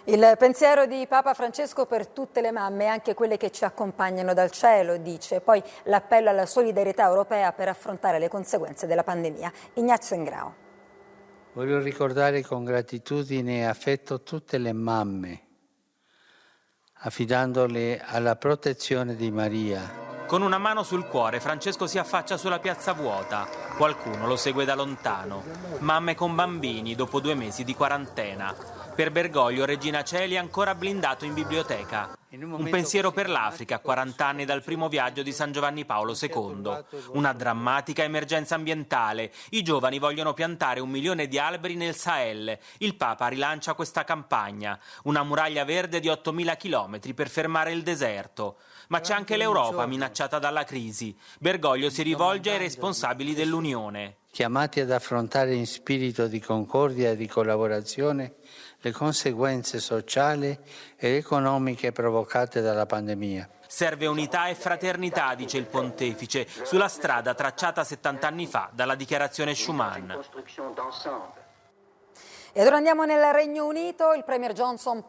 Il pensiero di Papa Francesco per tutte le mamme, anche quelle che ci accompagnano dal cielo, dice. Poi l'appello alla solidarietà europea per affrontare le conseguenze della pandemia. Ignazio Ingrao. Voglio ricordare con gratitudine e affetto tutte le mamme, affidandole alla protezione di Maria. Con una mano sul cuore Francesco si affaccia sulla piazza vuota. Qualcuno lo segue da lontano. Mamme con bambini dopo 2 mesi di quarantena. Per Bergoglio Regina Coeli è ancora blindato in biblioteca. Un pensiero per l'Africa a 40 anni dal primo viaggio di San Giovanni Paolo II. Una drammatica emergenza ambientale. I giovani vogliono piantare 1 milione di alberi nel Sahel. Il Papa rilancia questa campagna. Una muraglia verde di 8.000 chilometri per fermare il deserto. Ma c'è anche l'Europa minacciata dalla crisi. Bergoglio si rivolge ai responsabili dell'Unione. Chiamati ad affrontare in spirito di concordia e di collaborazione le conseguenze sociali ed economiche provocate dalla pandemia. Serve unità e fraternità, dice il pontefice, sulla strada tracciata 70 anni fa dalla dichiarazione Schuman. E ora andiamo nel Regno Unito. Il Premier Johnson